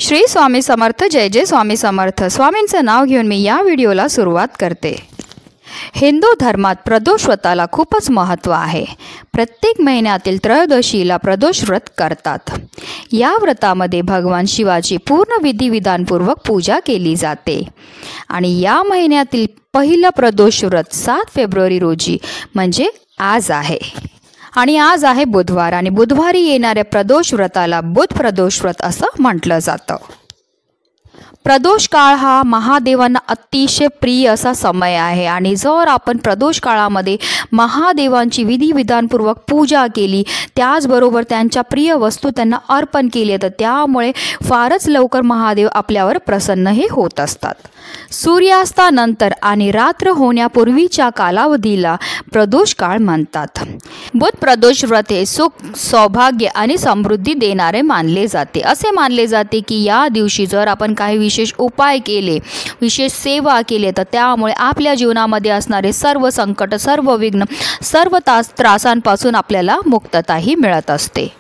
श्री स्वामी समर्थ। जय जय स्वामी समर्थ। स्वामींचं नाव घेऊन मी या व्हिडिओला सुरुवात करते। हिंदू धर्मात प्रदोष व्रताला खूपच महत्त्व आहे। प्रत्येक महिन्यातील त्रयोदशीला प्रदोष व्रत करतात। या व्रतामध्ये भगवान शिवाची पूर्ण विधिविधानपूर्वक पूजा केली जाते आणि या महिन्यातील पहिलं प्रदोष व्रत 7 फेब्रुवारी रोजी म्हणजे आज आहे आणि आज आहे बुधवार आणि बुधवारी येणाऱ्या प्रदोष व्रताला बुध प्रदोष व्रत असं म्हटलं जातं। प्रदोष काळ हा महादेवांना अतिशय प्रिय असा समय आहे आणि जर आपण प्रदोष काळामध्ये महादेवांची विधिविधानपूर्वक पूजा केली, त्याचबरोबर त्यांच्या प्रिय वस्तू त्यांना अर्पण केली, तर त्यामुळे फारच लवकर महादेव आपल्यावर प्रसन्नही होत असतात। सूर्यास्तानंतर आणि रात्र होण्यापूर्वीच्या कालावधीला प्रदोष काळ म्हणतात। बुध प्रदोष व्रत हे सुख, सौभाग्य आणि समृद्धी देणारे मानले जाते। असे मानले जाते की या दिवशी जर आपण काही विशेष उपाय केले, विशेष सेवा केली, तर त्यामुळे आपल्या जीवनामध्ये असणारे सर्व संकट, सर्व विघ्न, सर्व त्रासांपासून आपल्याला मुक्तताही मिळत असते।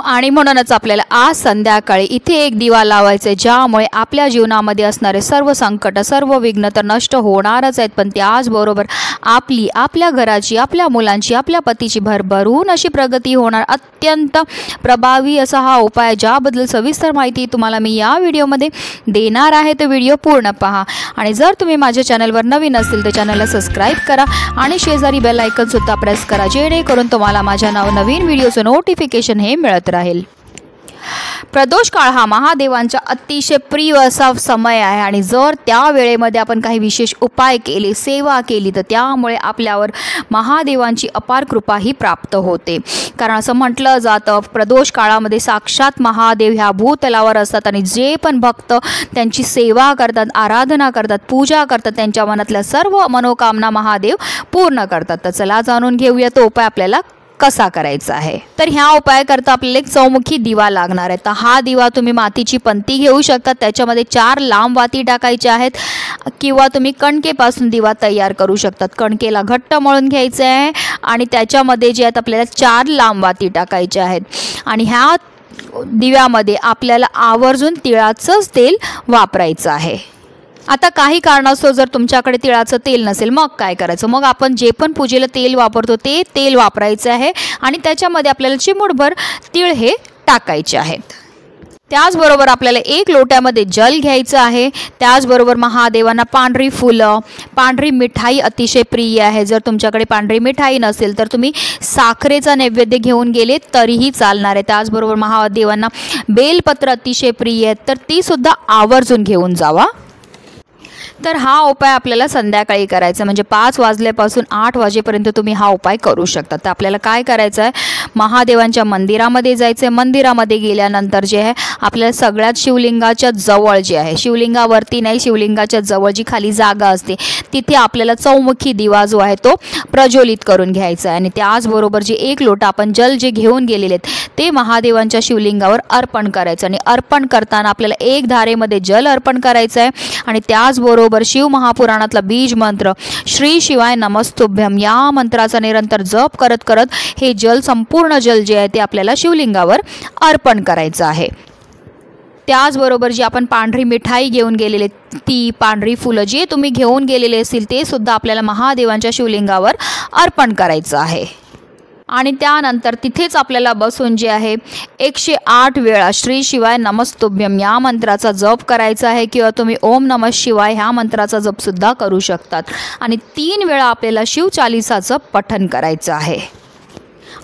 आणि म्हणूनच आपल्याला आज संध्याकाळी इथे एक दिवा लावायचा, ज्यामुळे आपल्या जीवनामध्ये असणारे सर्व संकट, सर्व विघ्न तर नष्ट होणारच आहेत, पण त्याचबरोबर आपल्या घराची, आपल्या मुलांची, आपल्या पतीची भरभरून अशी प्रगती होणार। अत्यंत प्रभावी असा हा उपाय, ज्याबद्दल सविस्तर माहिती तुम्हाला मी या व्हिडिओमध्ये देणार आहे, तर व्हिडिओ पूर्ण पहा। आणि जर तुम्ही माझ्या चॅनलवर नवीन असतील तर चॅनलला सबस्क्राईब करा आणि शेजारी बेल आयकॉन सुद्धा प्रेस करा, जेणेकरून तुम्हाला माझ्या नवीन व्हिडिओचं नोटिफिकेशन हे मिळत राहील। प्रदोष काळ हा महादेवांचा अतिशय प्रिय असा समय आहे आणि जर त्या वेळेमध्ये आपण काही विशेष उपाय केले, सेवा केली, तर त्यामुळे आपल्यावर महादेवांची अपार कृपाही प्राप्त होते। कारण असं म्हटलं जातं, प्रदोष काळामध्ये साक्षात महादेव ह्या भूतलावर असतात आणि जे पण भक्त त्यांची सेवा करतात, आराधना करतात, पूजा करतात, त्यांच्या मनातल्या सर्व मनोकामना महादेव पूर्ण करतात। तर चला जाणून घेऊया तो उपाय आपल्याला कसा करायचा आहे। तर ह्या उपायाकरता आपल्याला एक चौमुखी दिवा लागणार आहे। तर हा दिवा तुम्ही मातीची पंती घेऊ शकता, त्याच्यामध्ये 4 लांब वाती टाकायच्या आहेत, किंवा तुम्ही कणकेपासून दिवा तयार करू शकतात। कणकेला घट्ट मळून घ्यायचं आहे आणि त्याच्यामध्ये जे आहेत आपल्याला 4 लांब वाती टाकायच्या आहेत आणि ह्या दिव्यामध्ये आपल्याला आवर्जून तिळाचंच तेल वापरायचं आहे। आता काही कारणास्तव जर तुमच्याकडे तिळाचं तेल नसेल, मग काय करायचं? मग आपण जे पण पूजेला तेल वापरतो ते तेल वापरायचं आहे आणि त्याच्यामध्ये आपल्याला चिमूटभर तीळ हे टाकायचे आहेत। त्याचबरोबर आपल्याला 1 लोट्यामध्ये जल घ्यायचं आहे। त्याचबरोबर महादेवांना पांढरी फुलं, पांढरी मिठाई अतिशय प्रिय आहे। जर तुमच्याकडे पांढरी मिठाई नसेल तर तुम्ही साखरेचा नैवेद्य घेऊन गेले तरीही चालणार आहे। त्याचबरोबर महादेवांना बेलपत्र अतिशय प्रिय आहेत, तर ती सुद्धा आवर्जून घेऊन जावा। तर हा उपाय आपल्याला संध्याकाळी करायचा, म्हणजे 5 वाजल्यापासून 8 वाजेपर्यंत तुम्ही हा उपाय करू शकता। तर आपल्याला काय करायचं आहे, महादेवांच्या मंदिरामध्ये जायचं आहे। मंदिरामध्ये गेल्यानंतर जे आहे आपल्याला सगळ्यात शिवलिंगाच्या जवळ जे आहे, शिवलिंगावरती नाही, शिवलिंगाच्या जवळ जी खाली जागा असते तिथे आपल्याला चौमुखी दिवा जो आहे तो प्रज्वलित करून घ्यायचा आहे आणि त्याचबरोबर जे 1 लोटा आपण जल जे घेऊन गेलेले आहेत ते महादेवांच्या शिवलिंगावर अर्पण करायचं आणि अर्पण करताना आपल्याला 1 धारेमध्ये जल अर्पण करायचं आहे आणि त्याचबरोबर शिव महापुराणातला बीज मंत्र श्री शिवाय नमस्तुभ्यम या मंत्राचा निरंतर जप करत करत हे जल, संपूर्ण जल जे आहे ते आपल्याला शिवलिंगावर अर्पण करायचं आहे। त्याचबरोबर जी आपण पांढरी मिठाई घेऊन गेलेले, ती पांढरी फुलं जे तुम्ही घेऊन गेलेले असतील ते सुद्धा आपल्याला महादेवांच्या शिवलिंगावर अर्पण करायचं आहे। आणि त्यानंतर तिथेच आपल्याला बसून जे आहे 108 वेळा श्री शिवाय नमस्तुभ्यम या मंत्राचा जप करायचा आहे, किंवा तुम्ही ओम नमः शिवाय ह्या मंत्राचा जप सुद्धा करू शकतात आणि 3 वेळा आपल्याला शिवचालीसाचं पठण करायचं आहे।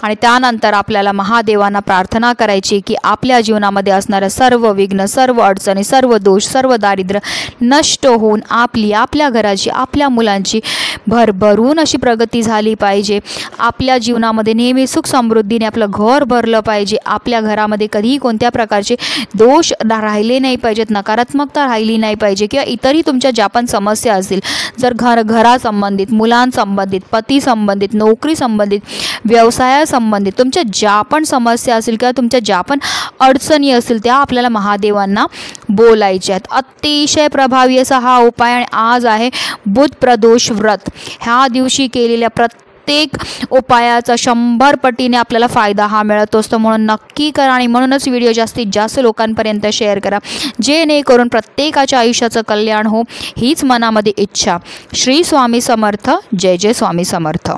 आणि त्यानंतर आपल्याला महादेवांना प्रार्थना करायची की आपल्या जीवनामध्ये असणाऱ्या सर्व विघ्न, सर्व अडचणी, सर्व दोष, सर्व दारिद्र्य नष्ट होऊन आपल्या घराची, आपल्या मुलांची भरभरून अशी प्रगती झाली पाहिजे। आपल्या जीवनामध्ये नेहमी सुख समृद्धीने आपलं घर भरलं पाहिजे। आपल्या घरामध्ये कधीही कोणत्या प्रकारचे दोष राहिले नाही पाहिजेत, नकारात्मकता राहिली नाही पाहिजे, किंवा इतरही तुमच्या ज्या पण समस्या असतील, जर घरासंबंधित, मुलांसंबंधित, पती संबंधित, नोकरी संबंधित, व्यवसाया संबंधित तुमच्या ज्या पण समस्या असतील किंवा तुमच्या ज्या पण अडचणी असतील त्या आपल्याला महादेवांना बोलायच्या आहेत। अतिशय प्रभावी असा हा उपाय आणि आज आहे बुध प्रदोष व्रत। ह्या दिवशी केलेल्या प्रत्येक उपायाचा 100 पटीने आपल्याला फायदा हा मिळत असतो. म्हणून नक्की करा आणि म्हणूनच व्हिडिओ जास्तीत जास्त लोकांपर्यंत शेअर करा, जेणेकरून प्रत्येकाच्या आयुष्याचं कल्याण हो, हीच मनामध्ये इच्छा. श्री स्वामी समर्थ. जय जय स्वामी समर्थ.